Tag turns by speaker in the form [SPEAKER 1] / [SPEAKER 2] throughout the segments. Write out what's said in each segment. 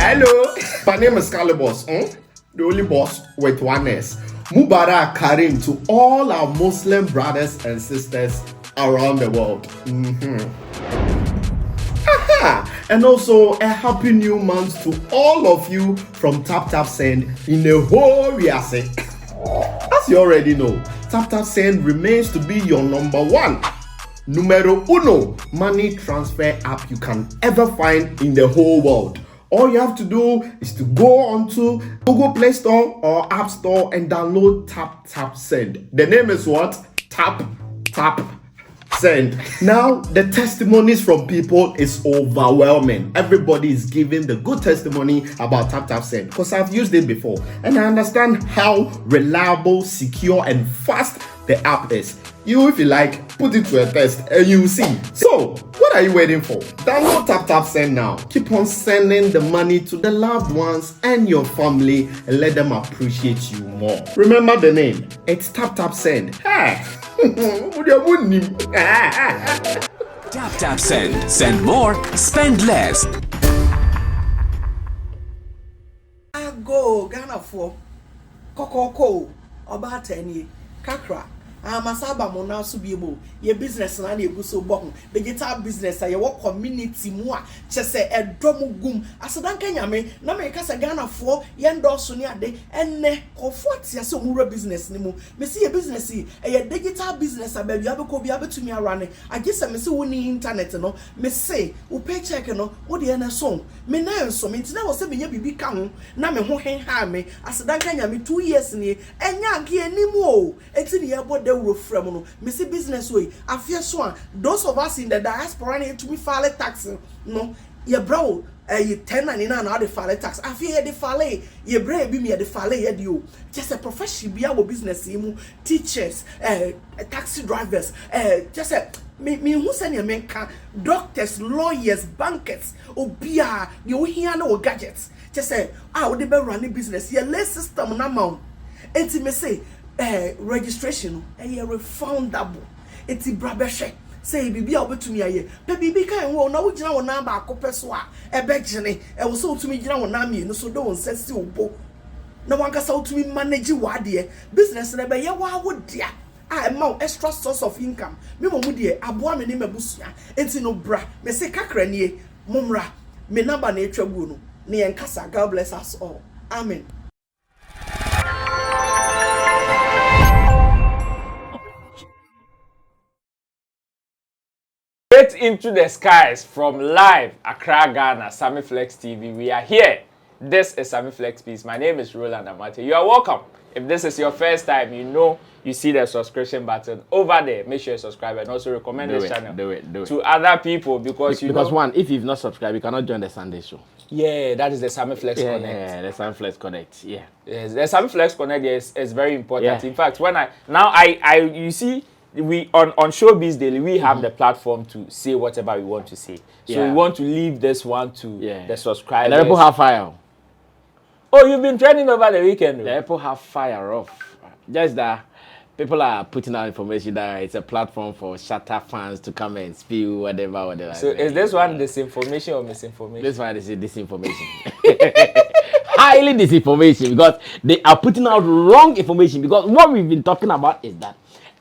[SPEAKER 1] Hello, my name is Calibos, the only boss with one S. Mubarak Karim to all our Muslim brothers and sisters around the world. And also a happy new month to all of you from Tap Tap Send in the whole Riase. As you already know, Tap Tap Send remains to be your number one, numero uno money transfer app you can ever find in the whole world. All you have to do is to go onto Google Play Store or App Store and download Tap Tap Send. The name is what? Tap Tap Send. Now, the testimonies from people is overwhelming. Everybody is giving the good testimony about Tap Tap Send because I've used it before and I understand how reliable, secure, and fast the app is. You, if you like, put it to a test and you will see. So, what are you waiting for? Download Tap Tap Send now. Keep on sending the money to the loved ones and your family and let them appreciate you more. Remember the name. It's Tap Tap Send. Tap
[SPEAKER 2] Tap Send. Send more, spend less.
[SPEAKER 3] I go Ghana for Kokoko about 10 years. Kakra. Masaba mo na so biemo ye business na egu so bohun digital business ye wo community mu a chese edom gum asedanka nyame na me kasa Ghana fo ye ndorso ni ade enne kofo atia se omura business ni mu me see ye business ye digital business abia abeko bia betumi arane agese me se woni internet no me say wo paycheck no wo de na so me na enso me ntina wo se be nya bibi ka ho na me ho hen ha me asedanka nyame 2 years ni enya nke animu o eti ne ye bode from no me see business way afia so a those of us in the diaspora need to me file tax no ye bro you 1099 na the file tax afia the file ye bra bi me the file ye di o just a professional bia wo business mu teachers taxi drivers just a me who send your men can doctors lawyers bankers obia you hear no gadgets just say we dey run business ye less system na ma enti me say registration refundable. It's brabeshe. Say bibi obetumi aye. Pe bibi kan wo na wo gina wo number akopɛ so a ebegene. E wo so otumi gina wo na me no so do won sesi obo. Na wanka sa otumi manage wade business na be ye wa wo dia. Amount extra source of income. Me mo de aboa me ne mabusua. Enti no bra. Me se kakra nie momra. Me number na etwagu no. Ne yenkasa. God bless us all. Amen.
[SPEAKER 4] Straight into the skies from live Accra, Ghana, Sammy Flex TV. We are here. This is Sammy Flex Piece. My name is Roland Amate. You are welcome. If this is your first time, you see the subscription button over there. Make sure you subscribe and also recommend this channel to other people because
[SPEAKER 5] one, if you've not subscribed, you cannot join the Sunday show.
[SPEAKER 4] Yeah, that is the Sammy Flex Connect.
[SPEAKER 5] Yeah, the Sammy Flex Connect. Yeah.
[SPEAKER 4] Yes, the Sammy Flex Connect is very important.
[SPEAKER 5] Yeah.
[SPEAKER 4] In fact, when you see. We on Showbiz Daily, we have the platform to say whatever we want to say. So we want to leave this one to the subscribers.
[SPEAKER 5] The people have fire.
[SPEAKER 4] Oh, you've been trending over the weekend.
[SPEAKER 5] The people have fire off. Just that people are putting out information that it's a platform for Shatta fans to come and spew whatever.
[SPEAKER 4] So is this one disinformation or misinformation?
[SPEAKER 5] This one is disinformation. Highly disinformation because they are putting out wrong information because what we've been talking about is that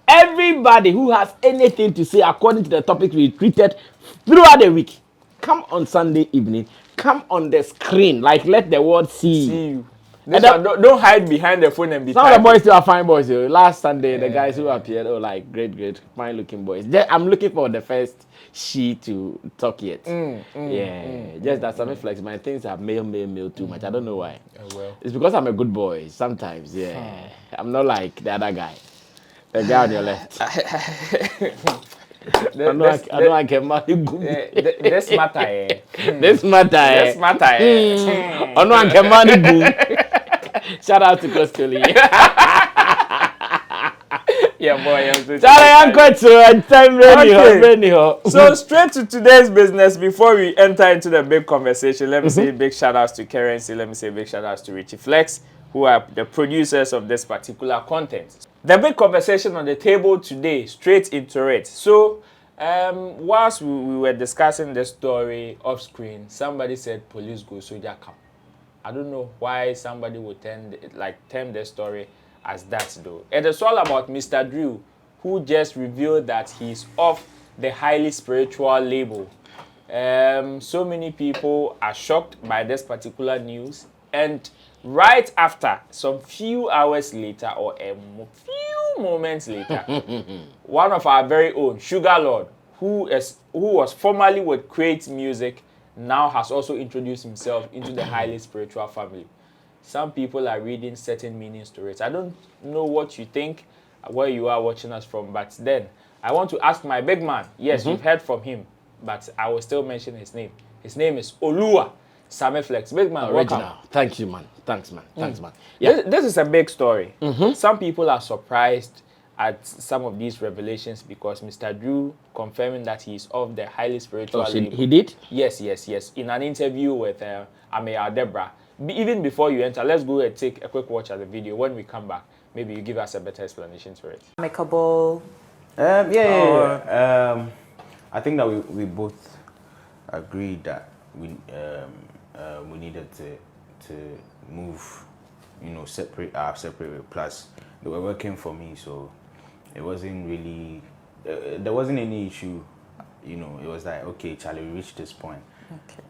[SPEAKER 5] everybody who has anything to say according to the topic we treated throughout the week, come on Sunday evening, come on the screen, like let the world see you.
[SPEAKER 4] Don't hide behind the phone and be
[SPEAKER 5] some of the boys still are fine boys. Last Sunday, the guys who appeared, like great, fine looking boys. I'm looking for the first to talk yet. Just that Sammy Flex, my things are male too much. I don't know why. It's because I'm a good boy sometimes. I'm not like the other guy. The guy on your left. I know I can marry good.
[SPEAKER 4] This matter.
[SPEAKER 5] This matter. I know I can marry good. Shout out to Costoli.
[SPEAKER 4] Yeah, boy. So straight to today's business. Before we enter into the big conversation, let me say big shout outs to Currency. Let me say big shout outs to Richie Flex, who are the producers of this particular content. The big conversation on the table today, straight into it. So, whilst we were discussing the story off screen, somebody said police go, soldier come. I don't know why somebody would term their story as that though. It is all about Mr. Drew, who just revealed that he's off the highly spiritual label. So many people are shocked by this particular news, and right after, some few hours later or a few moments later, one of our very own Sugar Lord, who was formerly with Create Music, now has also introduced himself into the highly spiritual family. Some people are reading certain meanings to it. I don't know what you think, where you are watching us from, but then I want to ask my big man. Yes, you've heard from him, but I will still mention his name. His name is Olua Sammy Flex. Big man,
[SPEAKER 5] Original.
[SPEAKER 4] welcome.
[SPEAKER 5] Thank you, man. Thanks, man. Thanks, man. Yeah.
[SPEAKER 4] This is a big story. Some people are surprised at some of these revelations because Mr. Drew confirming that he's of the highly spiritual label.
[SPEAKER 5] He did?
[SPEAKER 4] Yes. In an interview with Amaya Debra. Even before you enter, let's go and take a quick watch at the video. When we come back, maybe you give us a better explanation to it.
[SPEAKER 6] Amicable.
[SPEAKER 7] I think that we both agreed that we needed to move, separate way. Plus, they were working for me, so it wasn't really there wasn't any issue. It was like, okay, Charlie, we reached this point.
[SPEAKER 6] Okay.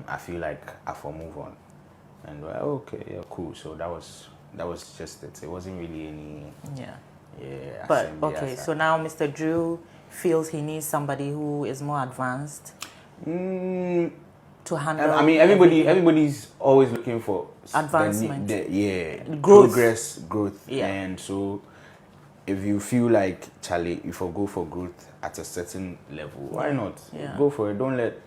[SPEAKER 7] I feel like I will move on, and we're okay, yeah, cool. So that was just it. It wasn't really any. Yeah.
[SPEAKER 6] But okay, so now Mr. Drew feels he needs somebody who is more advanced to handle.
[SPEAKER 7] I mean, everybody's always looking for
[SPEAKER 6] advancement.
[SPEAKER 7] Growth.
[SPEAKER 6] Yeah.
[SPEAKER 7] And so, if you feel like, Charlie, if I go for growth at a certain level, why not?
[SPEAKER 6] Yeah.
[SPEAKER 7] Go for it. Don't let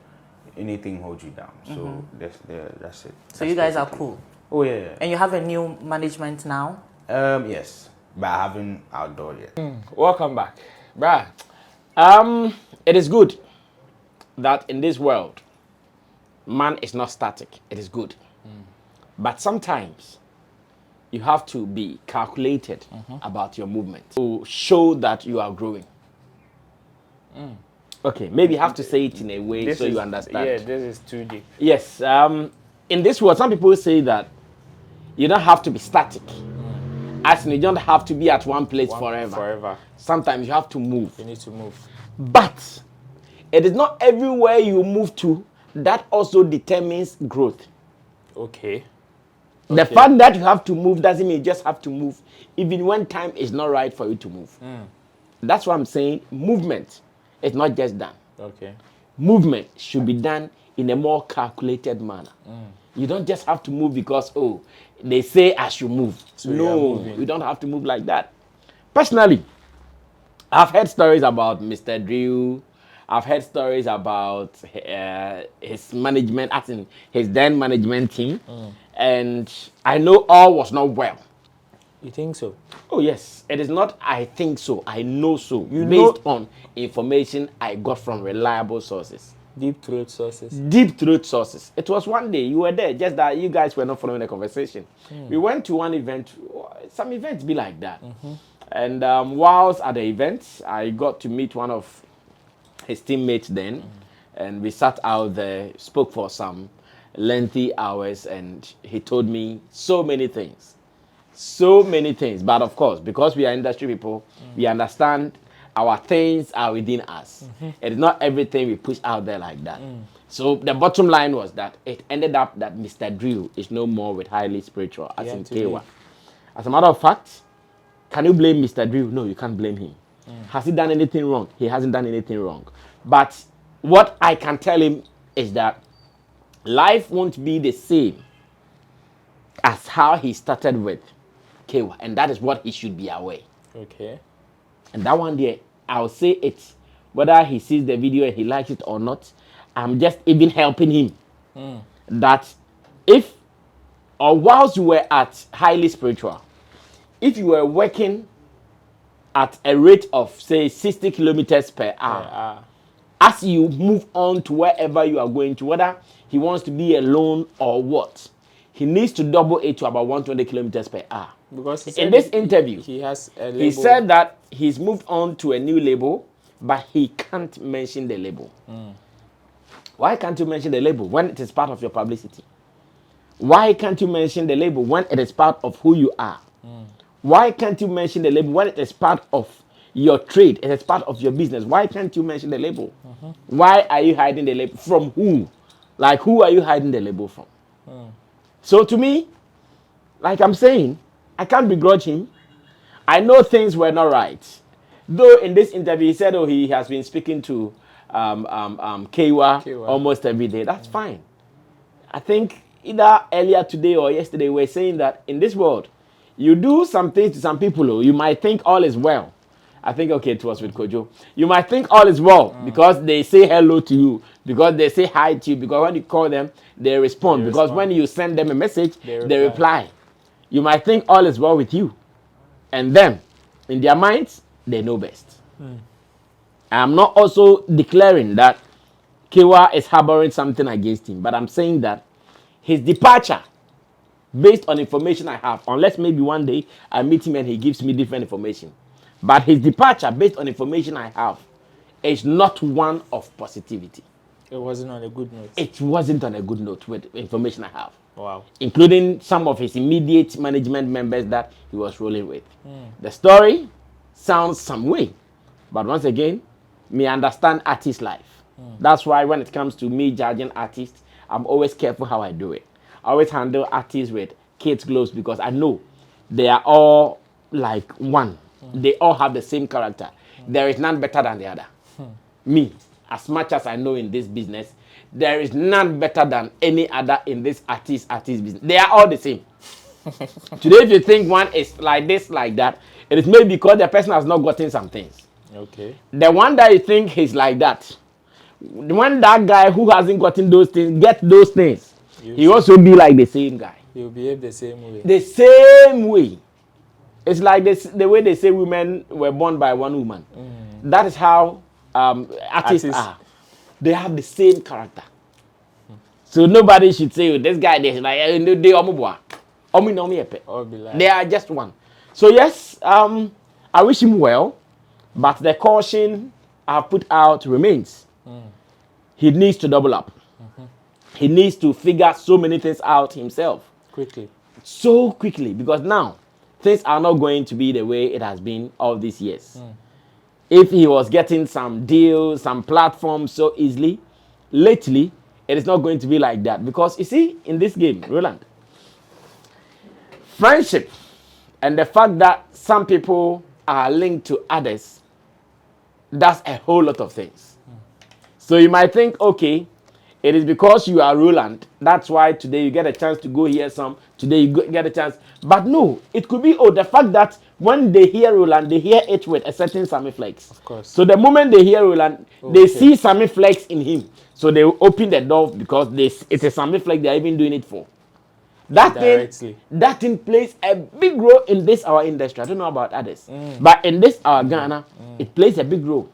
[SPEAKER 7] anything hold you down. So that's it.
[SPEAKER 6] So you guys are cool.
[SPEAKER 7] Oh yeah.
[SPEAKER 6] And you have a new management now?
[SPEAKER 7] Yes, but I haven't outdoor yet.
[SPEAKER 4] Welcome back, bruh.
[SPEAKER 5] It is good that in this world, man is not static. It is good. But sometimes you have to be calculated about your movement to show that you are growing. Okay, maybe you have to say it in a way so you understand.
[SPEAKER 4] Yeah, this is too deep.
[SPEAKER 5] Yes. In this world, some people say that you don't have to be static. As in, you don't have to be at one place forever. Sometimes you have to move.
[SPEAKER 4] You need to move.
[SPEAKER 5] But it is not everywhere you move to that also determines growth.
[SPEAKER 4] Okay.
[SPEAKER 5] The fact that you have to move doesn't mean you just have to move, even when time is not right for you to move. That's what I'm saying. Movement is not just done.
[SPEAKER 4] Okay.
[SPEAKER 5] Movement should be done in a more calculated manner. You don't just have to move because, they say I should move.
[SPEAKER 4] So
[SPEAKER 5] no, you don't have to move like that. Personally, I've heard stories about Mr. Drew. I've heard stories about his management, as in his then management team. And I know all was not well.
[SPEAKER 4] You think so?
[SPEAKER 5] Oh, yes. It is not I think so. I know so. Based on information I got from reliable sources.
[SPEAKER 4] Deep throat sources.
[SPEAKER 5] Deep throat sources. It was one day. You were there. Just that you guys were not following the conversation. We went to one event. Some events be like that. And whilst at the event, I got to meet one of his teammates then. And we sat out there, spoke for some lengthy hours. And he told me so many things. So many things. But of course, because we are industry people, we understand our things are within us. It is not everything we push out there like that. So the bottom line was that it ended up that Mr. Drew is no more with highly spiritual, as in Kaywa. As a matter of fact, can you blame Mr. Drew? No, you can't blame him. Has he done anything wrong? He hasn't done anything wrong. But what I can tell him is that life won't be the same as how he started with Kaywa. And that is what he should be aware.
[SPEAKER 4] Okay.
[SPEAKER 5] And that one there, I'll say it. Whether he sees the video and he likes it or not, I'm just even helping him. That if, or whilst you were at highly spiritual, if you were working at a rate of, say, 60 kilometers per hour, as you move on to wherever you are going to, whether he wants to be alone or what, he needs to double it to about 120 kilometers per hour.
[SPEAKER 4] Because
[SPEAKER 5] in this interview,
[SPEAKER 4] he has a label.
[SPEAKER 5] He said that he's moved on to a new label, but he can't mention the label. Why can't you mention the label when it is part of your publicity? Why can't you mention the label when it is part of who you are? Why can't you mention the label when it is part of your trade? It is part of your business. Why can't you mention the label? Why are you hiding the label? From who? Like, who are you hiding the label from? So to me, like I'm saying, I can't begrudge him. I know things were not right. Though in this interview he said, oh, he has been speaking to Kaywa almost every day. That's fine. I think either earlier today or yesterday we were saying that in this world, you do some things to some people, you might think all is well. I think, okay, it was with Kojo. You might think all is well because they say hello to you, because they say hi to you, because when you call them, they respond. Because when you send them a message, they reply. You might think all is well with you. And them, in their minds, they know best. I'm not also declaring that Kaywa is harboring something against him, but I'm saying that his departure, based on information I have, unless maybe one day I meet him and he gives me different information, but his departure, based on information I have, is not one of positivity.
[SPEAKER 4] It wasn't on a good note.
[SPEAKER 5] It wasn't on a good note with information I have.
[SPEAKER 4] Wow.
[SPEAKER 5] Including some of his immediate management members that he was rolling with. The story sounds some way, but once again, me understand artist life. That's why when it comes to me judging artists, I'm always careful how I do it. I always handle artists with kids' gloves because I know they are all like one. They all have the same character. There is none better than the other. Me, as much as I know in this business, there is none better than any other in this artist business. They are all the same. Today, if you think one is like this, like that, it is maybe because the person has not gotten some things.
[SPEAKER 4] Okay.
[SPEAKER 5] The one that you think is like that, when that guy who hasn't gotten those things get those things, he also be like the same guy.
[SPEAKER 4] He'll behave the same way.
[SPEAKER 5] The same way. It's like this, the way they say women were born by one woman. That is how artists are. They have the same character. So nobody should say, oh, this guy, they like, they are just one. So yes, I wish him well, but the caution I've put out remains. He needs to double up. He needs to figure so many things out himself.
[SPEAKER 4] Quickly.
[SPEAKER 5] So quickly, because now things are not going to be the way it has been all these years. If he was getting some deals, some platforms so easily, lately, it is not going to be like that. Because you see, in this game, Roland, friendship and the fact that some people are linked to others, that's a whole lot of things. So you might think, okay, it is because you are Roland. That's why today you get a chance to go hear some. Today you get a chance. But no, it could be, the fact that when they hear Roland, they hear it with a certain Sammy Flex.
[SPEAKER 4] Of course.
[SPEAKER 5] So the moment they hear Roland, they see Sammy Flex in him. So they will open the door because it's a Sammy Flex they are even doing it for. That thing plays a big role in this our industry. I don't know about others. But in this our Ghana, it plays a big role.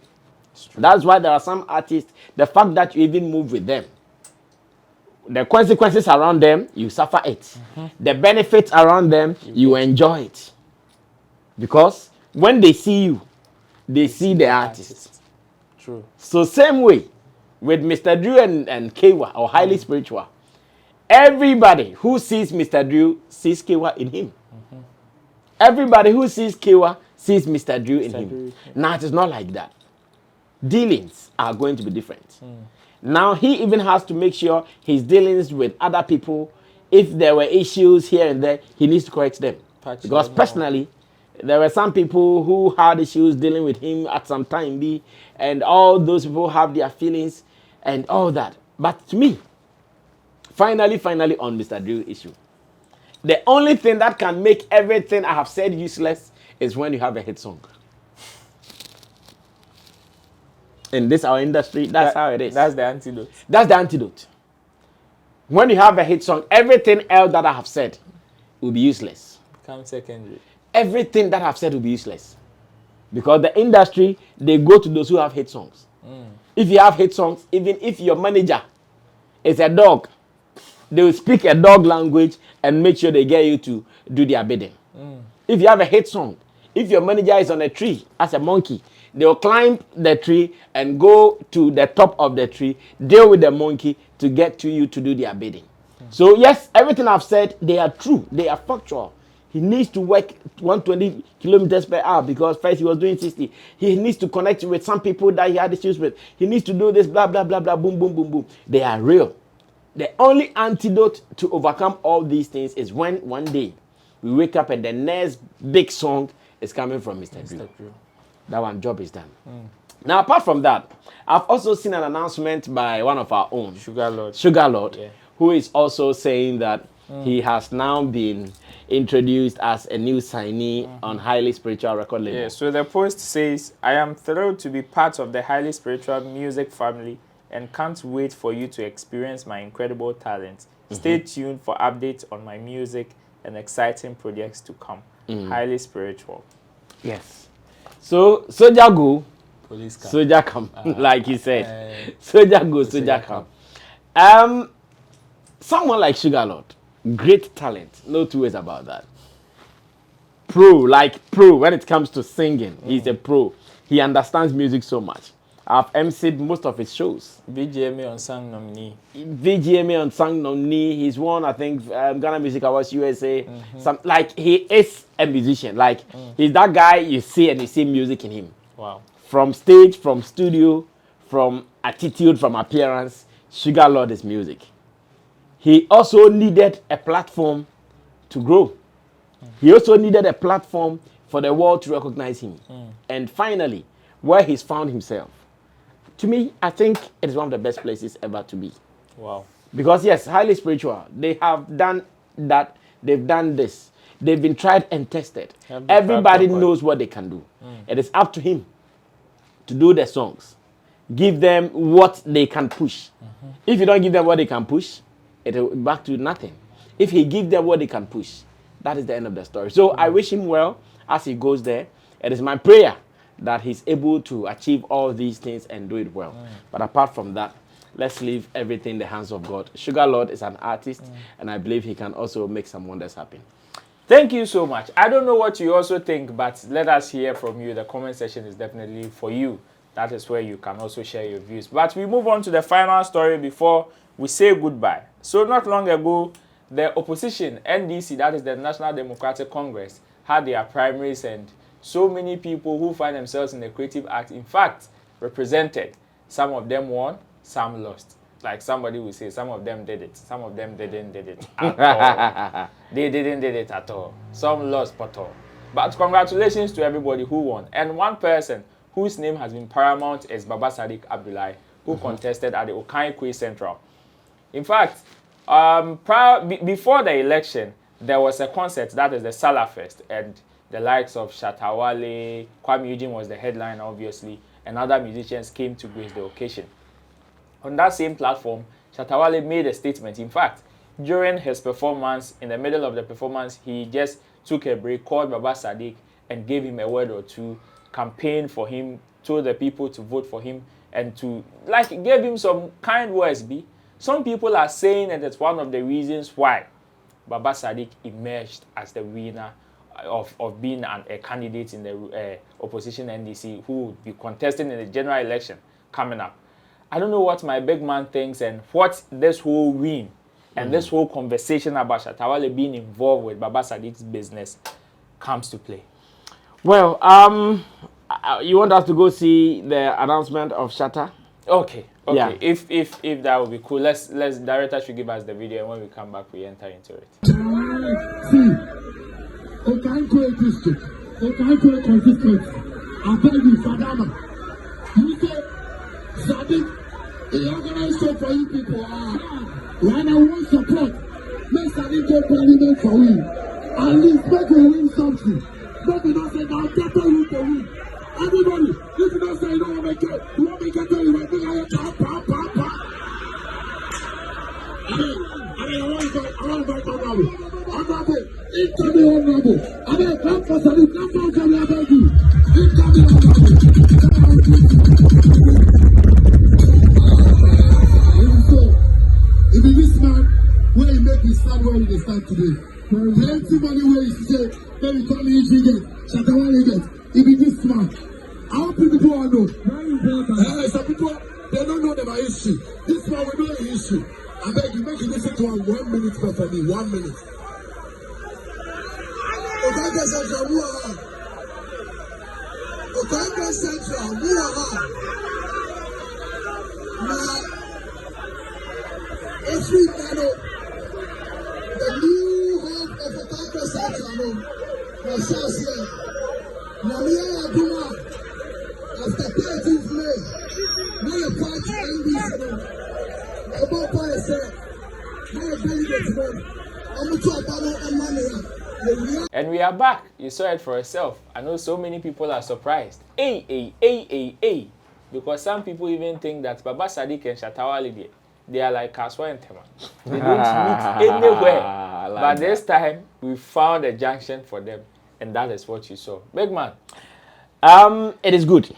[SPEAKER 5] That's why there are some artists, the fact that you even move with them, the consequences around them, you suffer it. The benefits around them, you enjoy it. Because when they see you, they see the artist.
[SPEAKER 4] True.
[SPEAKER 5] So same way with Mr. Drew and Kaywa, or highly spiritual, everybody who sees Mr. Drew sees Kaywa in him. Everybody who sees Kaywa sees Mr. Drew in him. Now it is not like that. Dealings are going to be different. Now he even has to make sure his dealings with other people, if there were issues here and there, he needs to correct them. Because personally, there were some people who had issues dealing with him at some time, and all those people have their feelings and all that. But to me, finally on Mr. Drew issue, the only thing that can make everything I have said useless is when you have a hit song. In this our industry, that's how it is.
[SPEAKER 4] That's the antidote.
[SPEAKER 5] That's the antidote. When you have a hit song, everything else that I have said will be useless.
[SPEAKER 4] Become secondary.
[SPEAKER 5] Everything that I've said will be useless. Because the industry, they go to those who have hit songs. If you have hit songs, even if your manager is a dog, they will speak a dog language and make sure they get you to do their bidding. If you have a hit song, if your manager is on a tree as a monkey, they will climb the tree and go to the top of the tree, deal with the monkey to get to you to do their bidding. So yes, everything I've said, they are true. They are factual. He needs to work 120 kilometers per hour because first he was doing 60. He needs to connect with some people that he had issues with. He needs to do this, blah, blah, blah, blah, boom, boom, boom, boom. They are real. The only antidote to overcome all these things is when one day we wake up and the next big song is coming from Mr. Drew. That one job is done. Now, apart from that, I've also seen an announcement by one of our own, Sugar Lord, yeah, who is also saying that he has now been introduced as a new signee on Highly Spiritual record label.
[SPEAKER 4] Yeah, so the post says, I am thrilled to be part of the Highly Spiritual music family and can't wait for you to experience my incredible talent. Stay tuned for updates on my music and exciting projects to come. Highly Spiritual.
[SPEAKER 5] Yes. So, soldier go,
[SPEAKER 4] Police come.
[SPEAKER 5] soldier come, like he said. Soldier go, soldier come. Someone like Sugar Lord, great talent, no two ways about that. Pro, when it comes to singing, he's a pro. He understands music so much. I've emceed most of his shows.
[SPEAKER 4] VGMA on Sang Nominee.
[SPEAKER 5] VGMA on Sang Nominee. He's won, I think, Ghana Music Awards USA. He is a musician. He's that guy you see and you see music in him.
[SPEAKER 4] Wow.
[SPEAKER 5] From stage, from studio, from attitude, from appearance, Sugar Lord is music. He also needed a platform to grow. He also needed a platform for the world to recognize him. And finally, where he's found himself, to me, I think it is one of the best places ever to be.
[SPEAKER 4] Wow.
[SPEAKER 5] Because yes, Highly Spiritual, they have done that, they've done this. They've been tried and tested. Everybody knows what they can do. It is up to him to do the songs. Give them what they can push. If you don't give them what they can push, it will be back to nothing. If he gives them what they can push, that is the end of the story. So I wish him well as he goes there. It is my prayer that he's able to achieve all these things and do it well. But apart from that, let's leave everything in the hands of God. Sugar Lord is an artist, and I believe he can also make some wonders happen.
[SPEAKER 4] Thank you so much. I don't know what you also think, but let us hear from you. The comment section is definitely for you. That is where you can also share your views. But we move on to the final story before we say goodbye. So not long ago, the opposition, NDC, that is the National Democratic Congress, had their primaries, and so many people who find themselves in the creative act, in fact, represented. Some of them won, some lost. Like somebody will say, some of them did it. Some of them didn't it at all. They didn't did it at all. Some lost at all. But congratulations to everybody who won. And one person whose name has been paramount is Baba Sadiq Abdullahi, who contested at the Okaikwe Central. In fact, before the election, there was a concert, that is the Salah Fest, and the likes of Shatta, Wale, Kwame Eugene was the headline, obviously, and other musicians came to grace the occasion. On that same platform, Shatta Wale made a statement. In fact, during his performance, in the middle of the performance, he just took a break, called Baba Sadiq, and gave him a word or two, campaigned for him, told the people to vote for him, and to, gave him some kind words, Some people are saying that it's one of the reasons why Baba Sadiq emerged as the winner of being a candidate in the opposition NDC who would be contesting in the general election coming up. I don't know what my big man thinks and what this whole win and this whole conversation about Shatta Wale being involved with Baba Sadiq's business comes to play.
[SPEAKER 5] Well, you want us to go see the announcement of Shatta?
[SPEAKER 4] Okay.
[SPEAKER 5] Yeah.
[SPEAKER 4] If that would be cool, let's director should give us the video, and when we come back we enter into it.
[SPEAKER 8] Okaikwe district, Okaikwe constituency, I beg you, Fadama. You say, Sadiq, the organization for you people are right now want support. Make Sadiq go parliament for we. At least make you win something. Make you not say, now get you to win. Everybody, if you don't say you don't want to make it, you want to make it, you want to make it, I want to go honorable. Incoming honorable. I mean, come for Sadiq, come for Sadiq, I beg you. Incoming honorable. So, if you this man, where he make his stand where he stand today, plenty money where he say, maybe come in, you get, Shatta Wale get. If you this man, how people all know? Some people, they don't know about history. This man will know the history. I beg you, make you listen to him 1 minute for me. 1 minute. Okanga Central, who are her? Okanga Central, who are her? Now, every nano, the new hope of Okanga Central, now shows here. Now, Mia Aduma, after 13th May, now you're part of NDC. About by yourself, now you're delegate, I'm going to abandon and money.
[SPEAKER 4] And we are back. You saw it for yourself. I know so many people are surprised. Hey. Because some people even think that Baba Sadiq and Shatta they are like Kaswa and Tema. They don't meet anywhere. But this time, we found a junction for them. And that is what you saw. Big man.
[SPEAKER 5] It is good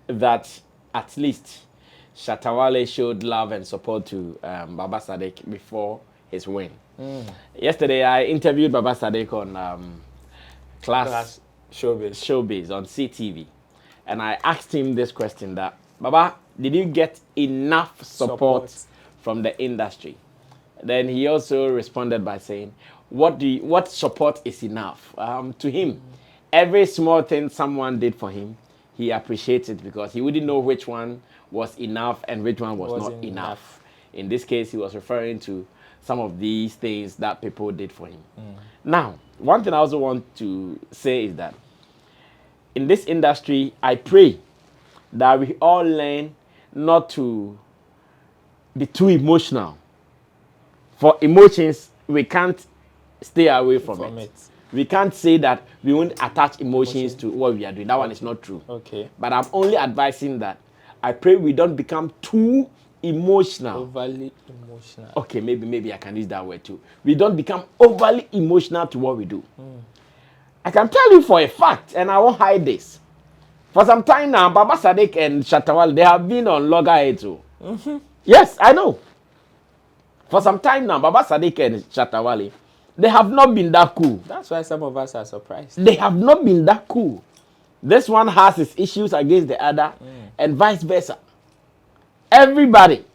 [SPEAKER 5] that at least Shatta showed love and support to Baba Sadiq before his win. Yesterday, I interviewed Baba Sadiq on class showbiz on CTV, and I asked him this question: that Baba, did you get enough support from the industry? Then he also responded by saying, "What support is enough?" To him, every small thing someone did for him, he appreciates it because he wouldn't know which one was enough and which one was not enough. In this case, he was referring to some of these things that people did for him. Now, one thing I also want to say is that in this industry, I pray that we all learn not to be too emotional. For emotions, we can't stay away from it. We can't say that we won't attach emotions to what we are doing. That one is not true.
[SPEAKER 4] Okay.
[SPEAKER 5] But I'm only advising that I pray we don't become too emotional.
[SPEAKER 4] Overly emotional.
[SPEAKER 5] Okay, maybe I can use that word too. We don't become overly emotional to what we do. I can tell you for a fact, and I won't hide this. For some time now, Baba Sadiq and Shatta, they have been on loggerheads too. Yes, I know. For some time now, Baba Sadiq and Shatta, they have not been that cool.
[SPEAKER 4] That's why some of us are surprised.
[SPEAKER 5] They have not been that cool. This one has his issues against the other, and vice versa. Everybody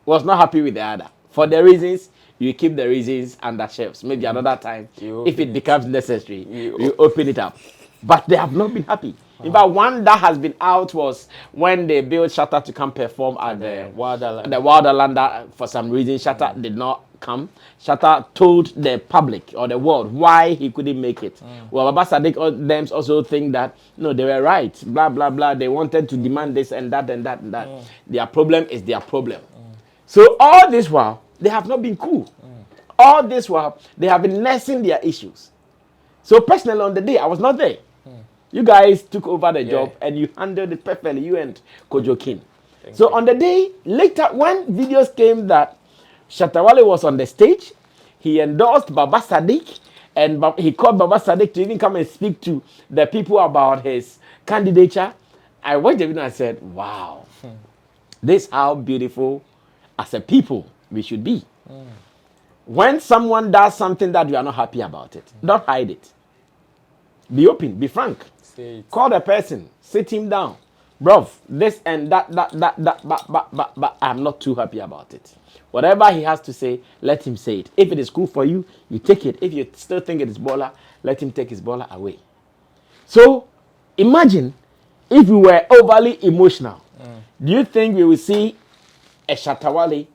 [SPEAKER 5] was not happy with the other. For the reasons, you keep the reasons under shelves. Maybe another time, if it becomes necessary, you open it up. But they have not been happy. In fact, one that has been out was when they built Shatta to come perform at the Wilderland. For some reason, Shatta did not come. Shatta told the public or the world why he couldn't make it. Well, Baba Sadiq them also think that no, they were right. Blah blah blah. They wanted to demand this and that and that and that. Their problem is their problem. So all this while they have not been cool. All this while they have been nursing their issues. So personally, on the day I was not there. You guys took over the job and you handled it perfectly. You and Kojo King. So on the day later, when videos came that Shatta was on the stage, he endorsed Baba Sadiq, and he called Baba Sadiq to even come and speak to the people about his candidature. I watched the video and I said, wow, this is how beautiful as a people we should be. When someone does something that you are not happy about it, don't hide it. Be open, be frank. Call the person, sit him down. Bruv, this and that, but I'm not too happy about it. Whatever he has to say, let him say it. If it is cool for you, you take it. If you still think it is baller, let him take his baller away. So, imagine if we were overly emotional. Do you think we will see a Shatta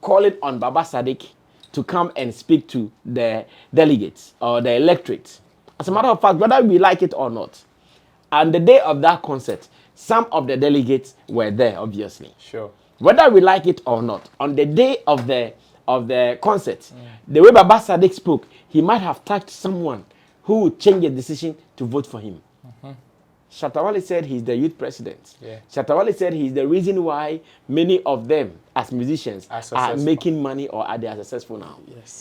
[SPEAKER 5] calling on Baba Sadiq to come and speak to the delegates or the electorate? As a matter of fact, whether we like it or not, on the day of that concert, some of the delegates were there, obviously.
[SPEAKER 4] Sure.
[SPEAKER 5] Whether we like it or not, on the day of the concert, the way Baba Sadiq spoke, he might have touched someone who would change the decision to vote for him. Shatta said he's the youth president. Shatta said he's the reason why many of them, as musicians, are making money or are they successful now.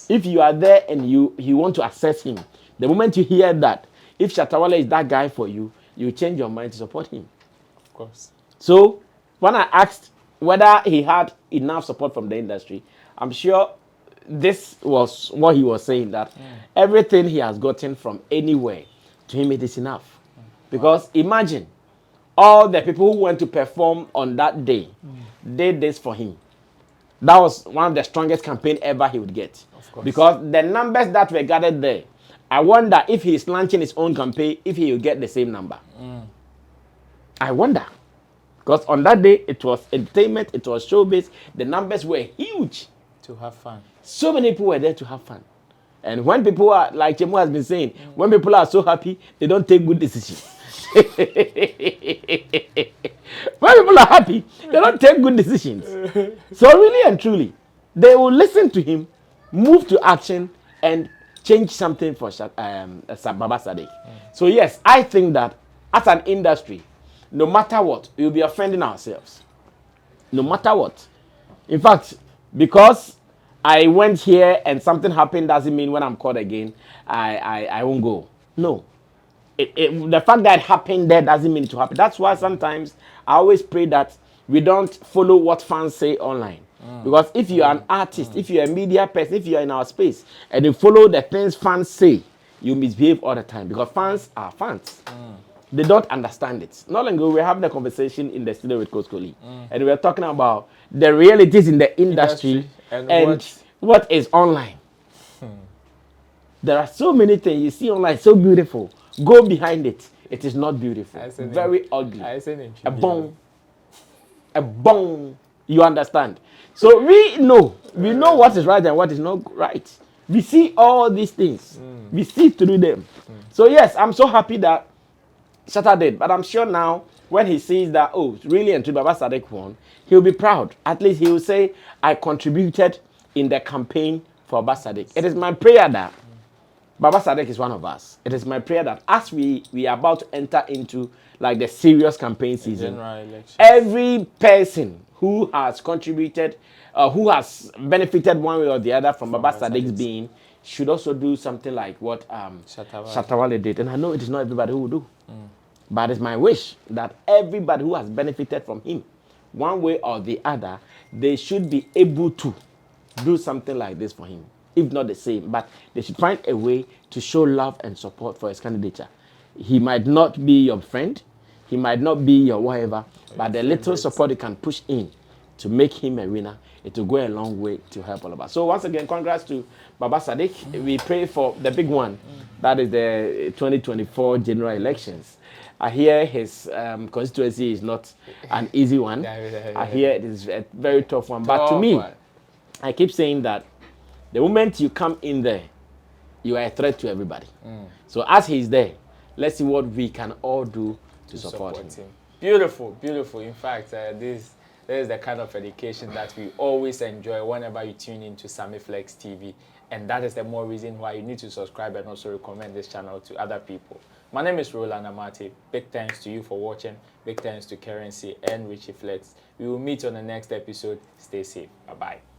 [SPEAKER 5] If you are there and you want to access him, the moment you hear that, if Shatta is that guy for you, you change your mind to support him.
[SPEAKER 4] Of course.
[SPEAKER 5] So when I asked whether he had enough support from the industry, I'm sure this was what he was saying, that everything he has gotten from anywhere, to him it is enough. Because imagine all the people who went to perform on that day did this for him. That was one of the strongest campaign ever he would get.
[SPEAKER 4] Of course.
[SPEAKER 5] Because the numbers that were gathered there, I wonder if he's launching his own campaign, if he will get the same number. I wonder. Because on that day, it was entertainment, it was showbiz. The numbers were huge.
[SPEAKER 4] To have fun.
[SPEAKER 5] So many people were there to have fun. And when people are, like Chemo has been saying, when people are so happy, they don't take good decisions. When people are happy, they don't take good decisions. So really and truly, they will listen to him, move to action, and change something for Baba Sadiq. So yes, I think that as an industry, no matter what, we'll be offending ourselves. No matter what. In fact, because I went here and something happened doesn't mean when I'm called again, I won't go. No. The fact that it happened there doesn't mean it will happen. That's why sometimes I always pray that we don't follow what fans say online. Because if you're an artist, if you're a media person, if you're in our space, and you follow the things fans say, you misbehave all the time. Because fans are fans. They don't understand it. Not long ago, we were having a conversation in the studio with Coach Coley, and we were talking about the realities in the industry and what is online. There are so many things you see online, so beautiful. Go behind it. It is not beautiful. Very ugly. A bone. A bone. You understand? So we know what is right and what is not right. We see all these things. We see through them. So yes, I'm so happy that Shatta did, but I'm sure now when he sees that, oh, really and truly Baba Sadiq won, he'll be proud. At least he will say, I contributed in the campaign for Baba Sadiq. It is my prayer that Baba Sadiq is one of us. It is my prayer that as we are about to enter into like the serious campaign season, every person who has contributed, who has benefited one way or the other from Baba Sadiq's being, should also do something like what Shatta Wale did. And I know it is not everybody who will do. But it's my wish that everybody who has benefited from him, one way or the other, they should be able to do something like this for him. If not the same, but they should find a way to show love and support for his candidature. He might not be your friend, he might not be your whatever, but the little support you can push in to make him a winner, it will go a long way to help all of us. So once again, congrats to Baba Sadiq. We pray for the big one, that is the 2024 general elections. I hear his constituency is not an easy one. I hear it is a very tough one. But to me, I keep saying that the moment you come in there, you are a threat to everybody. So as he's there, let's see what we can all do to support him.
[SPEAKER 4] Beautiful, beautiful. In fact, this is the kind of education that we always enjoy whenever you tune into Sammy Flex TV. And that is the more reason why you need to subscribe and also recommend this channel to other people. My name is Roland Amate. Big thanks to you for watching. Big thanks to Currency and Richie Flex. We will meet on the next episode. Stay safe. Bye-bye.